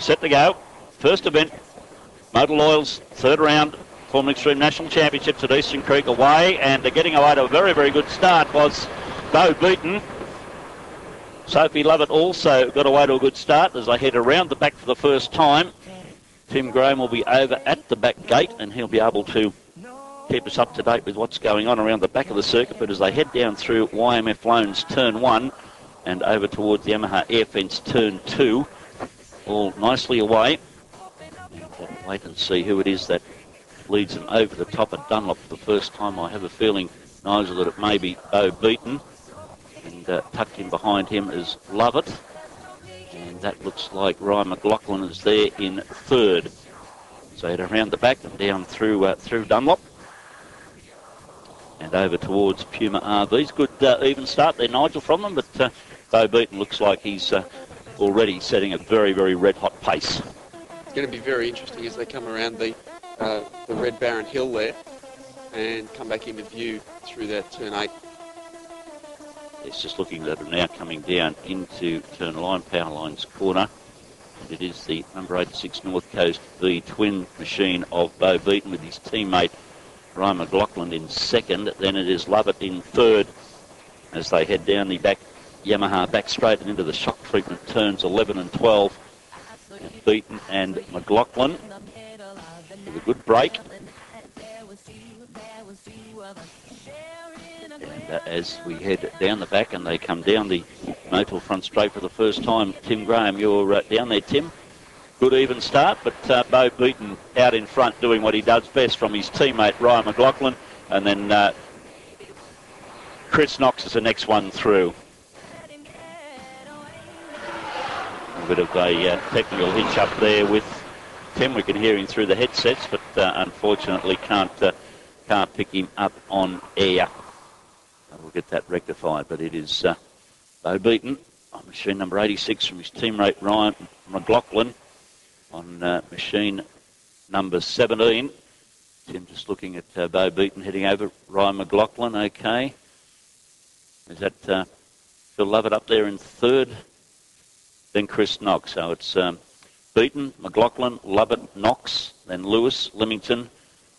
set to go. First event, Motor Loyal's third round Formula Extreme National Championships at Eastern Creek away, and getting away to a very, very good start was Beau Beaton. Sophie Lovett also got away to a good start as they head around the back for the first time. Tim Graham will be over at the back gate, and he'll be able to keep us up to date with what's going on around the back of the circuit. But as they head down through YMF Loans Turn 1 and over towards the Yamaha Air Fence Turn 2, all nicely away. And wait and see who it is that leads them over the top at Dunlop for the first time. I have a feeling, Nigel, that it may be Beau Beaton. And tucked in behind him is Lovett. And that looks like Ryan MacLauchlan is there in third. So head around the back and down through Dunlop. And over towards Puma RVs. Good even start there, Nigel, from them. But Beau Beaton looks like he's already setting a very, very red-hot pace. It's going to be very interesting as they come around the Red Baron Hill there and come back into view through that Turn 8. It's just looking at it now coming down into Turn Line, Power Lines corner. It is the number 86 North Coast V twin machine of Beau Beaton with his teammate Ryan MacLauchlan in second. Then it is Lovett in third as they head down the back Yamaha back straight and into the shock treatment turns 11 and 12. And Beaton and MacLauchlan with a good break. And as we head down the back and they come down the Motul front straight for the first time, Tim Graham, you're down there, Tim. Good even start, but Beau Beaton out in front doing what he does best from his teammate Ryan MacLauchlan. And then Chris Knox is the next one through. A bit of a technical hitch up there with Tim. We can hear him through the headsets, but unfortunately can't pick him up on air. We'll get that rectified, but it is Beau Beaton on machine number 86 from his teammate Ryan MacLauchlan on machine number 17. Tim just looking at Beau Beaton heading over. Ryan MacLauchlan, okay. Is that Phil Lovett up there in third? Then Chris Knox. So it's Beaton, MacLauchlan, Lovett, Knox, then Lewis, Leamington,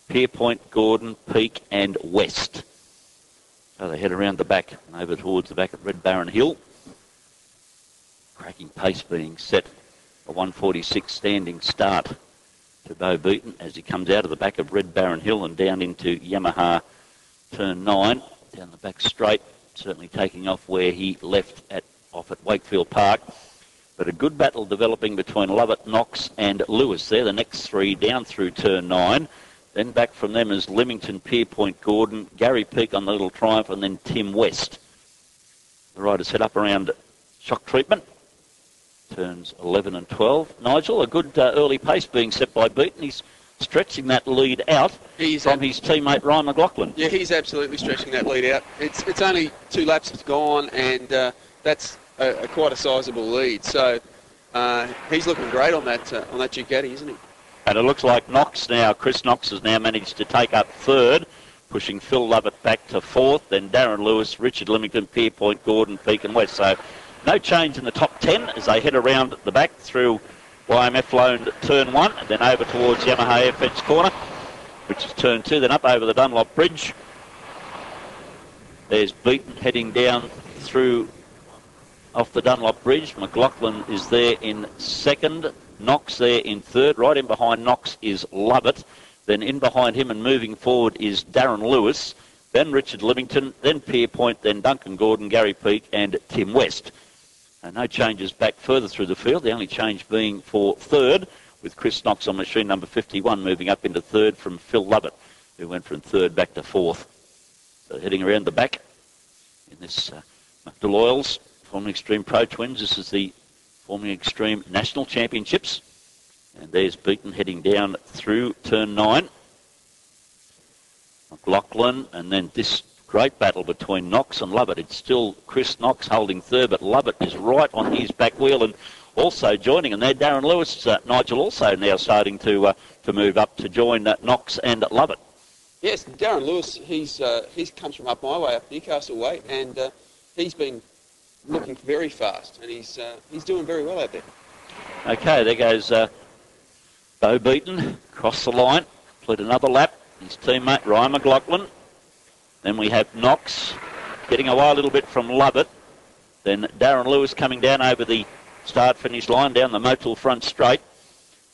Pierpoint, Gordon, Peake and West. So they head around the back and over towards the back at Red Baron Hill. Cracking pace being set. A 1:46 standing start to Beau Beaton as he comes out of the back of Red Baron Hill and down into Yamaha Turn 9. Down the back straight, certainly taking off where he left off at Wakefield Park. But a good battle developing between Lovett, Knox and Lewis. They're the next three down through Turn 9. Then back from them is Leamington, Pierpoint, Gordon, Gary Peake on the Little Triumph, and then Tim West. The riders head up around shock treatment. Turns 11 and 12. Nigel, a good early pace being set by Beaton. He's stretching that lead out from his teammate Ryan MacLauchlan. Yeah, he's absolutely stretching that lead out. It's only 2 laps gone, and that's quite a sizable lead. So he's looking great on that Ducati, isn't he? And it looks like Chris Knox has now managed to take up third, pushing Phil Lovett back to fourth, then Darren Lewis, Richard Leamington, Pierpoint, Gordon, Peake and West. So no change in the top 10 as they head around the back through YMF Loan Turn 1, and then over towards Yamaha AFX corner, which is Turn 2, then up over the Dunlop Bridge. There's Beaton heading down through off the Dunlop Bridge. MacLauchlan is there in second. Knox there in third. Right in behind Knox is Lovett. Then in behind him and moving forward is Darren Lewis. Then Richard Leamington. Then Pierpoint. Then Duncan Gordon, Gary Peake and Tim West. And no changes back further through the field. The only change being for third, with Chris Knox on machine number 51 moving up into third from Phil Lovett, who went from third back to fourth. So heading around the back in this Deloyle's Formula Extreme Pro Twins. This is the Formula Extreme National Championships. And there's Beaton heading down through Turn 9. MacLauchlan, and then this great battle between Knox and Lovett. It's still Chris Knox holding third, but Lovett is right on his back wheel and also joining. And there, Darren Lewis, Nigel, also now starting to move up to join Knox and Lovett. Yes, Darren Lewis, he comes from up my way, up Newcastle way, and he's been looking very fast, and he's doing very well out there. Okay, there goes Beau Beaton, across the line, complete another lap. His teammate, Ryan MacLauchlan. Then we have Knox getting away a little bit from Lovett. Then Darren Lewis coming down over the start-finish line, down the Motul front straight.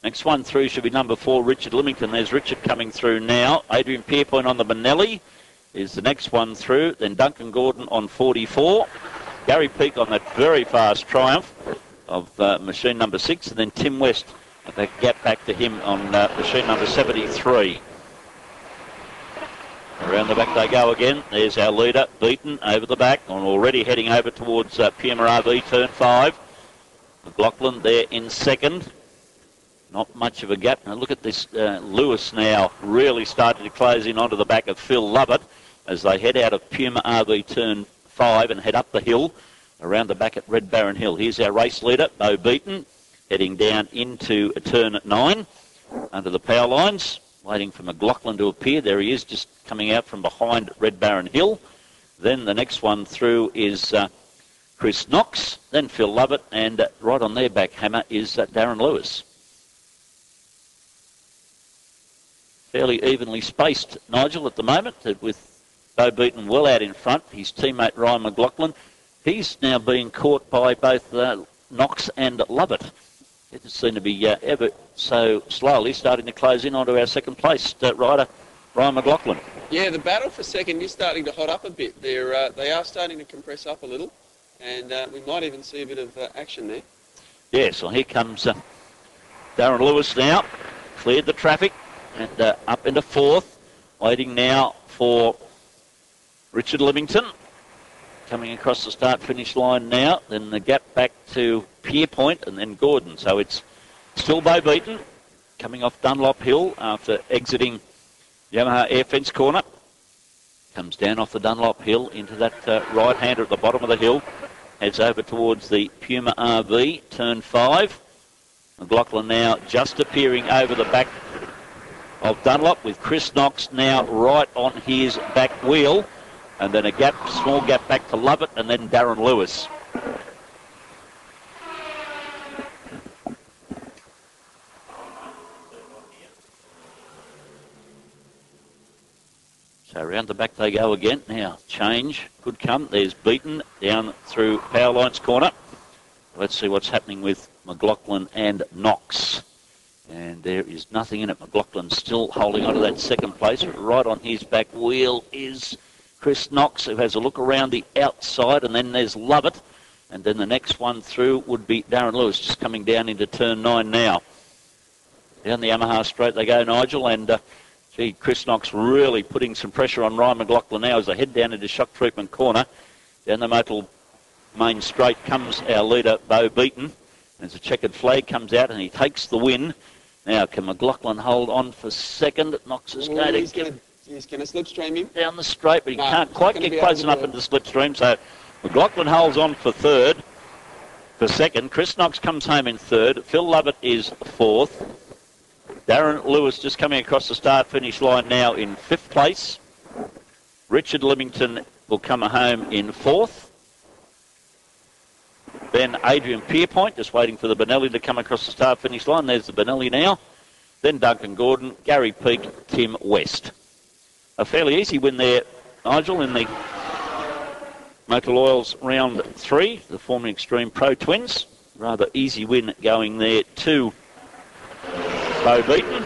Next one through should be number 4, Richard Limington. There's Richard coming through now. Adrian Pierpoint on the Benelli is the next one through. Then Duncan Gordon on 44. Gary Peake on that very fast Triumph of machine number 6. And then Tim West, a gap back to him on machine number 73. Around the back they go again. There's our leader, Beaton, over the back. And already heading over towards Puma RV, turn 5. MacLauchlan there in second. Not much of a gap. Now look at this Lewis now really starting to close in onto the back of Phil Lovett as they head out of Puma RV turn 5 and head up the hill around the back at Red Baron Hill. Here's our race leader, Beau Beaton, heading down into turn 9 under the power lines, waiting for MacLauchlan to appear. There he is, just coming out from behind Red Baron Hill. Then the next one through is Chris Knox, then Phil Lovett, and right on their back hammer is Darren Lewis. Fairly evenly spaced, Nigel, at the moment, with Beau Beaton well out in front. His teammate Ryan MacLauchlan, he's now being caught by both Knox and Lovett. It just seemed to be ever so slowly starting to close in onto our second place rider, Ryan MacLauchlan. Yeah, the battle for second is starting to hot up a bit. They are starting to compress up a little, and we might even see a bit of action there. Yes, well, here comes Darren Lewis now, cleared the traffic. And up into fourth, waiting now for Richard Limington. Coming across the start-finish line now. Then the gap back to Pierpoint and then Gordon. So it's still Beau Beaton coming off Dunlop Hill after exiting Yamaha Air Fence corner. Comes down off the Dunlop Hill into that right-hander at the bottom of the hill. Heads over towards the Puma RV, turn 5. MacLauchlan now just appearing over the back of Dunlop with Chris Knox now right on his back wheel, and then a gap, small gap back to Lovett, and then Darren Lewis. So around the back they go again. Now change could come. There's Beaton down through Power Lines corner. Let's see what's happening with MacLauchlan and Knox. And there is nothing in it. MacLauchlan still holding on to that second place. Right on his back wheel is Chris Knox, who has a look around the outside. And then there's Lovett. And then the next one through would be Darren Lewis, just coming down into turn 9 now. Down the Yamaha straight they go, Nigel. And, Chris Knox really putting some pressure on Ryan MacLauchlan now as they head down into shock treatment corner. Down the Motul main straight comes our leader, Beau Beaton. As a checkered flag comes out and he takes the win. Now, can MacLauchlan hold on for second? Knox is going to get he's going to slipstream him down the straight, but he can't quite get close enough into the slipstream. So MacLauchlan holds on for second. Chris Knox comes home in third. Phil Lovett is fourth. Darren Lewis just coming across the start-finish line now in fifth place. Richard Limington will come home in fourth. Then Adrian Pierpoint, just waiting for the Benelli to come across the start-finish line. There's the Benelli now. Then Duncan Gordon, Gary Peake, Tim West. A fairly easy win there, Nigel, in the Motor Oils round 3, the Formula Extreme Pro Twins. Rather easy win going there to Beau Beaton.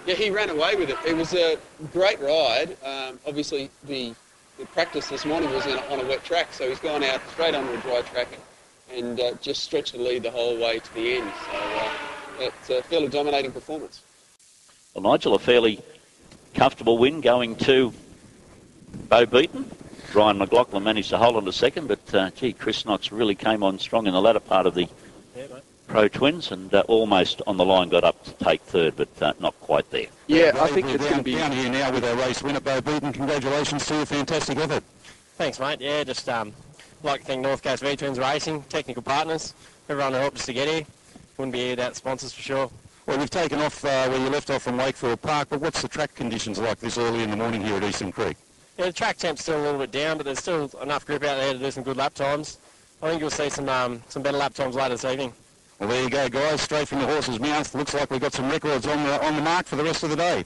Yeah, he ran away with it. It was a great ride. Obviously, the practice this morning was on a wet track, so he's gone out straight onto a dry track and just stretched the lead the whole way to the end. So it's a fairly dominating performance. Well, Nigel, a fairly comfortable win going to Beau Beaton. Ryan MacLauchlan managed to hold on to second, but Chris Knox really came on strong in the latter part of the Pro Twins and almost on the line got up to take third, but not quite there. Yeah, I think it's going to be down here now with our race winner, Beau Beaton. Congratulations to you, fantastic effort. Thanks, mate. Yeah, just like to thank North Coast V-Twins Racing, technical partners, everyone who helped us to get here. Wouldn't be here without sponsors for sure. Well, you've taken off where you left off from Wakefield Park, but what's the track conditions like this early in the morning here at Eastern Creek? Yeah, the track temp's still a little bit down, but there's still enough grip out there to do some good lap times. I think you'll see some better lap times later this evening. Well, there you go, guys, straight from the horse's mouth. Looks like we've got some records on the mark for the rest of the day.